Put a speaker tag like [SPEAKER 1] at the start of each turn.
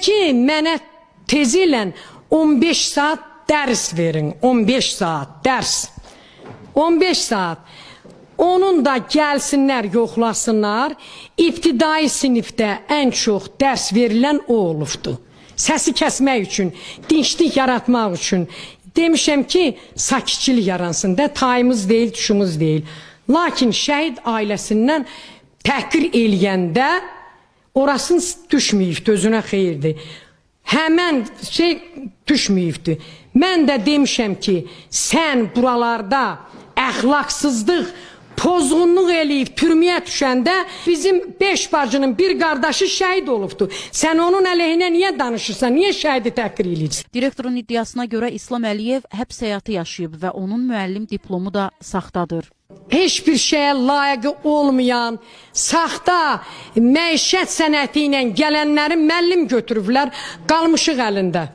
[SPEAKER 1] ki, mənə tezilən 15 saat dərs verin. 15 saat dərs. 15 saat. Onun da gəlsinlər, yoxlasınlar. İbtidai sinifdə ən çox dərs verilən o olubdu. Səsi kəsmək üçün, dinçlik yaratmaq üçün. Demişəm ki, sakitçilik yaransın da, tayımız deyil, tuşumuz deyil. Lakin şəhid ailəsindən təhqir eləyəndə orasını düşməyibdi, özünə xeyirdir. Həmən şey düşməyibdi. Mən də demişəm ki, sən buralarda əxlaqsızlıq, pozğunluq eləyib türməyə düşəndə bizim 5 bacının bir qardaşı şəhid olubdu. Sən onun əleyhinə niyə danışırsan? Niyə şəhidi təhqir eləyirsən?
[SPEAKER 2] Direktorun iddiasına görə İslam Əliyev həbs həyatı yaşayıb və onun müəllim diplomu da saxtadır.
[SPEAKER 1] Heç bir şeyə layiqi olmayan, saxta məişət sənəti ilə gələnləri müəllim götürüblər, qalmışıq əlində.